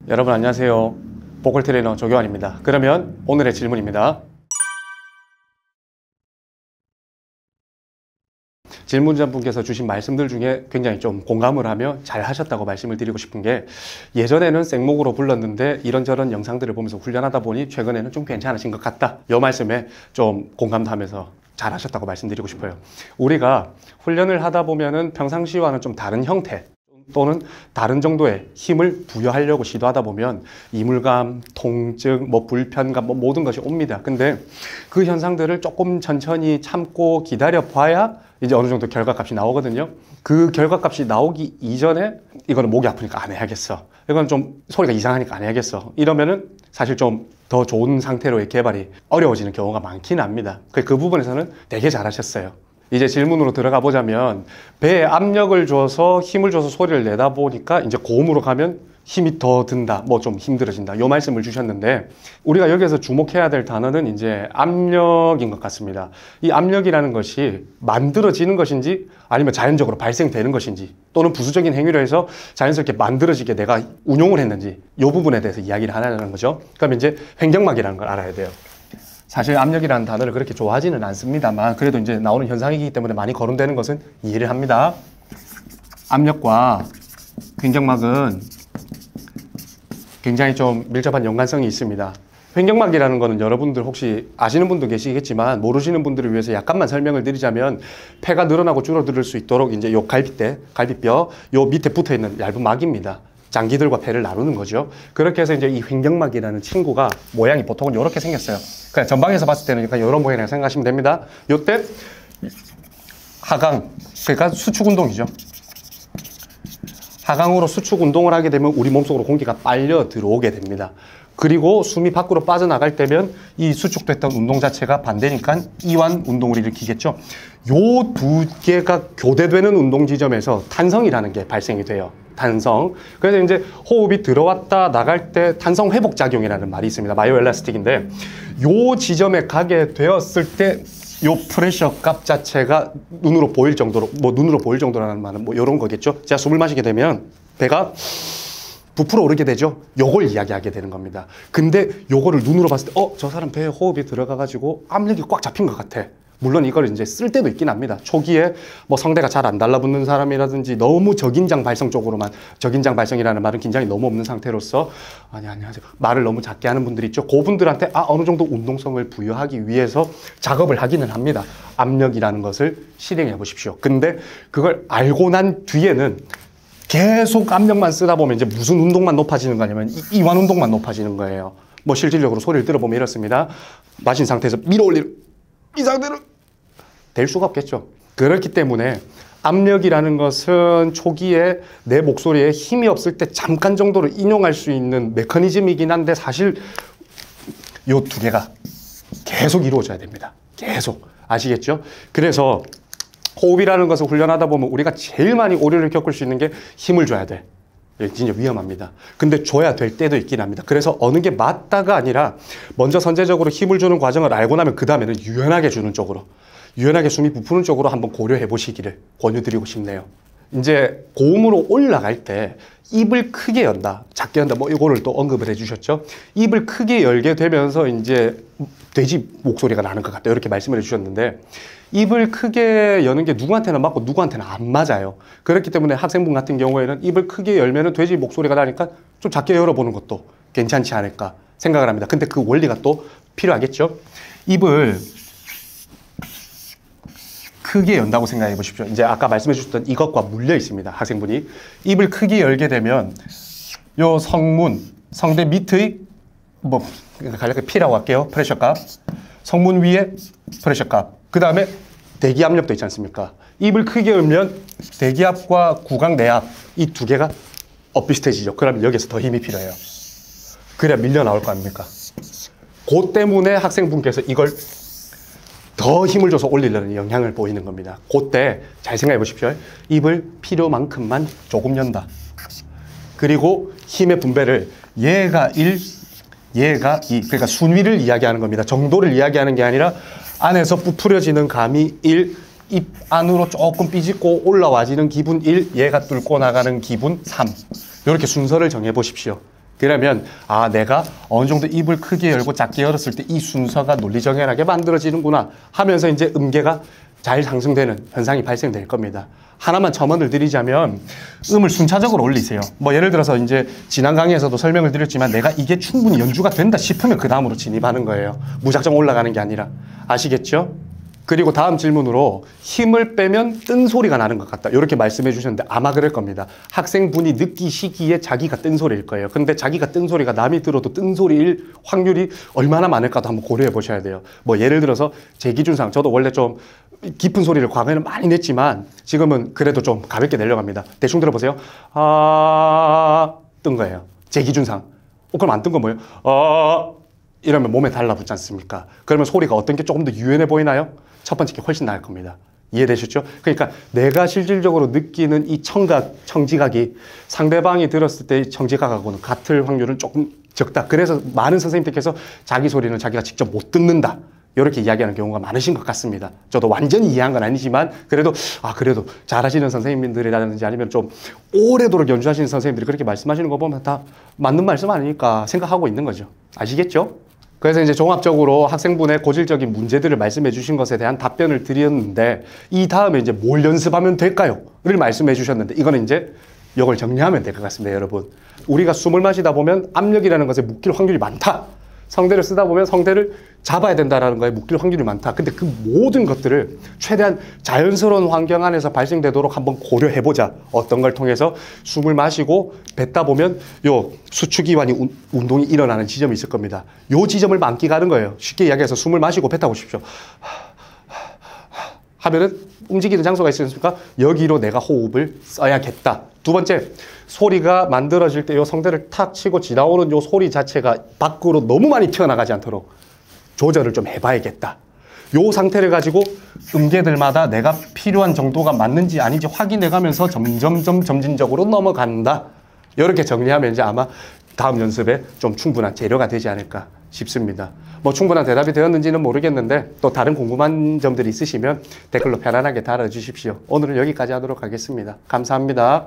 여러분 안녕하세요. 보컬 트레이너 조교환입니다. 그러면 오늘의 질문입니다. 질문자분께서 주신 말씀들 중에 굉장히 좀 공감을 하며 잘 하셨다고 말씀을 드리고 싶은 게, 예전에는 생목으로 불렀는데 이런저런 영상들을 보면서 훈련하다 보니 최근에는 좀 괜찮으신 것 같다. 이 말씀에 좀 공감도 하면서 잘 하셨다고 말씀드리고 싶어요. 우리가 훈련을 하다 보면은 평상시와는 좀 다른 형태 또는 다른 정도의 힘을 부여하려고 시도하다 보면 이물감, 통증, 불편감, 모든 것이 옵니다. 근데 그 현상들을 조금 천천히 참고 기다려 봐야 이제 어느 정도 결과값이 나오거든요. 그 결과값이 나오기 이전에 이거는 목이 아프니까 안 해야겠어, 이건 좀 소리가 이상하니까 안 해야겠어, 이러면은 사실 좀 더 좋은 상태로의 개발이 어려워지는 경우가 많긴 합니다. 그 부분에서는 되게 잘하셨어요. 이제 질문으로 들어가 보자면, 배에 압력을 줘서 힘을 줘서 소리를 내다 보니까 이제 고음으로 가면 힘이 더 든다, 좀 힘들어진다, 요 말씀을 주셨는데, 우리가 여기서 주목해야 될 단어는 이제 압력인 것 같습니다. 이 압력이라는 것이 만들어지는 것인지 아니면 자연적으로 발생되는 것인지, 또는 부수적인 행위로 해서 자연스럽게 만들어지게 내가 운용을 했는지, 요 부분에 대해서 이야기를 하라는 거죠. 그럼 이제 횡격막이라는 걸 알아야 돼요. 사실 압력이라는 단어를 그렇게 좋아하지는 않습니다만, 그래도 이제 나오는 현상이기 때문에 많이 거론되는 것은 이해를 합니다. 압력과 횡격막은 굉장히 좀 밀접한 연관성이 있습니다. 횡격막이라는 거는 여러분들 혹시 아시는 분도 계시겠지만, 모르시는 분들을 위해서 약간만 설명을 드리자면, 폐가 늘어나고 줄어들 수 있도록 이제 요 갈비뼈 요 밑에 붙어 있는 얇은 막입니다. 장기들과 폐를 나누는 거죠. 그렇게 해서 이제 이 횡격막이라는 친구가 모양이 보통은 이렇게 생겼어요. 그냥 전방에서 봤을 때는 약간 이런 모양이라고 생각하시면 됩니다. 요때 하강, 그러니까 수축 운동이죠. 하강으로 수축 운동을 하게 되면 우리 몸속으로 공기가 빨려 들어오게 됩니다. 그리고 숨이 밖으로 빠져나갈 때면 이 수축됐던 운동 자체가 반대니까 이완 운동을 일으키겠죠. 요 두 개가 교대되는 운동 지점에서 탄성이라는 게 발생이 돼요. 탄성. 그래서 이제 호흡이 들어왔다 나갈 때 탄성 회복 작용이라는 말이 있습니다. 마이오엘라스틱인데, 요 지점에 가게 되었을 때 요 프레셔 값 자체가 눈으로 보일 정도로, 눈으로 보일 정도라는 말은 이런 거겠죠. 제가 숨을 마시게 되면 배가 부풀어 오르게 되죠. 요걸 이야기하게 되는 겁니다. 근데 요거를 눈으로 봤을 때 저 사람 배에 호흡이 들어가가지고 압력이 꽉 잡힌 것 같아. 물론 이걸 이제 쓸 때도 있긴 합니다. 초기에 성대가 잘 안 달라붙는 사람이라든지 너무 저긴장 발성 쪽으로만, 저긴장 발성이라는 말은 긴장이 너무 없는 상태로서 아니 말을 너무 작게 하는 분들이 있죠. 그분들한테 어느 정도 운동성을 부여하기 위해서 작업을 하기는 합니다. 압력이라는 것을 실행해 보십시오. 근데 그걸 알고 난 뒤에는 계속 압력만 쓰다 보면 이제 무슨 운동만 높아지는 거냐면 이완 운동만 높아지는 거예요. 실질적으로 소리를 들어보면 이렇습니다. 마신 상태에서 밀어 올리는, 이 상태로 될 수가 없겠죠. 그렇기 때문에 압력이라는 것은 초기에 내 목소리에 힘이 없을 때 잠깐 정도로 인용할 수 있는 메커니즘이긴 한데, 사실 요 두 개가 계속 이루어져야 됩니다. 계속. 아시겠죠? 그래서 호흡이라는 것을 훈련하다 보면 우리가 제일 많이 오류를 겪을 수 있는 게 힘을 줘야 돼. 진짜 위험합니다. 근데 줘야 될 때도 있긴 합니다. 그래서 어느 게 맞다가 아니라, 먼저 선제적으로 힘을 주는 과정을 알고 나면 그 다음에는 유연하게 주는 쪽으로, 유연하게 숨이 부푸는 쪽으로 한번 고려해 보시기를 권유드리고 싶네요. 이제 고음으로 올라갈 때 입을 크게 연다, 작게 연다, 이거를 또 언급을 해주셨죠. 입을 크게 열게 되면서 이제 돼지 목소리가 나는 것 같다, 이렇게 말씀을 해주셨는데, 입을 크게 여는 게 누구한테는 맞고 누구한테는 안 맞아요. 그렇기 때문에 학생분 같은 경우에는 입을 크게 열면은 돼지 목소리가 나니까 좀 작게 열어보는 것도 괜찮지 않을까 생각을 합니다. 근데 그 원리가 또 필요하겠죠. 입을 크게 연다고 생각해 보십시오. 이제 아까 말씀해 주셨던 이것과 물려 있습니다. 학생분이 입을 크게 열게 되면 요 성문, 성대 밑의 간략하게 P라고 할게요. 프레셔 값. 성문 위에 프레셔 값. 그 다음에 대기 압력도 있지 않습니까? 입을 크게 열면 대기압과 구강 내압, 이 두 개가 엇비슷해지죠. 그러면 여기서 더 힘이 필요해요. 그래야 밀려 나올 거 아닙니까? 그 때문에 학생분께서 이걸 더 힘을 줘서 올리려는 영향을 보이는 겁니다. 그때 잘 생각해 보십시오. 입을 필요만큼만 조금 연다. 그리고 힘의 분배를 얘가 1, 얘가 2, 그러니까 순위를 이야기하는 겁니다. 정도를 이야기하는 게 아니라 안에서 부풀려지는 감이 1, 입 안으로 조금 삐집고 올라와지는 기분 1, 얘가 뚫고 나가는 기분 3. 이렇게 순서를 정해 보십시오. 그러면 아 내가 어느 정도 입을 크게 열고 작게 열었을 때 이 순서가 논리정연하게 만들어지는구나 하면서 이제 음계가 잘 상승되는 현상이 발생될 겁니다. 하나만 첨언을 드리자면 음을 순차적으로 올리세요. 뭐 예를 들어서 이제 지난 강의에서도 설명을 드렸지만 내가 이게 충분히 연주가 된다 싶으면 그 다음으로 진입하는 거예요. 무작정 올라가는 게 아니라. 아시겠죠? 그리고 다음 질문으로 힘을 빼면 뜬 소리가 나는 것 같다. 이렇게 말씀해 주셨는데 아마 그럴 겁니다. 학생분이 느끼시기에 자기가 뜬 소리일 거예요. 근데 자기가 뜬 소리가 남이 들어도 뜬 소리일 확률이 얼마나 많을까도 한번 고려해 보셔야 돼요. 뭐 예를 들어서 제 기준상 저도 원래 좀 깊은 소리를 과거에는 많이 냈지만 지금은 그래도 좀 가볍게 내려고 합니다. 대충 들어보세요. 뜬 거예요. 제 기준상. 그럼 안 뜬 건 뭐예요? 이러면 몸에 달라붙지 않습니까? 그러면 소리가 어떤 게 조금 더 유연해 보이나요? 첫 번째 게 훨씬 나을 겁니다. 이해되셨죠? 그러니까 내가 실질적으로 느끼는 이 청각, 청지각이 상대방이 들었을 때의 청지각하고는 같을 확률은 조금 적다. 그래서 많은 선생님들께서 자기 소리는 자기가 직접 못 듣는다. 이렇게 이야기하는 경우가 많으신 것 같습니다. 저도 완전히 이해한 건 아니지만 그래도 잘하시는 선생님들이라든지 아니면 좀 오래도록 연주하시는 선생님들이 그렇게 말씀하시는 거 보면 다 맞는 말씀 아니니까 생각하고 있는 거죠. 아시겠죠? 그래서 이제 종합적으로 학생분의 고질적인 문제들을 말씀해 주신 것에 대한 답변을 드렸는데 이 다음에 이제 뭘 연습하면 될까요? 를 말씀해 주셨는데 이거는 이제 이걸 정리하면 될 것 같습니다, 여러분. 우리가 숨을 마시다 보면 압력이라는 것에 묶일 확률이 많다. 성대를 쓰다 보면 성대를 잡아야 된다는 거에 묶일 확률이 많다. 근데 그 모든 것들을 최대한 자연스러운 환경 안에서 발생되도록 한번 고려해보자. 어떤 걸 통해서 숨을 마시고 뱉다 보면 요 수축이완이 운동이 일어나는 지점이 있을 겁니다. 요 지점을 만끽하는 거예요. 쉽게 이야기해서 숨을 마시고 뱉어 보십시오. 하면은 움직이는 장소가 있지 않습니까? 여기로 내가 호흡을 써야겠다. 두 번째, 소리가 만들어질 때 이 성대를 탁 치고 지나오는 이 소리 자체가 밖으로 너무 많이 튀어나가지 않도록 조절을 좀 해봐야겠다. 이 상태를 가지고 음계들마다 내가 필요한 정도가 맞는지 아닌지 확인해가면서 점진적으로 넘어간다. 이렇게 정리하면 이제 아마 다음 연습에 좀 충분한 재료가 되지 않을까 싶습니다. 뭐 충분한 대답이 되었는지는 모르겠는데 또 다른 궁금한 점들이 있으시면 댓글로 편안하게 달아주십시오. 오늘은 여기까지 하도록 하겠습니다. 감사합니다.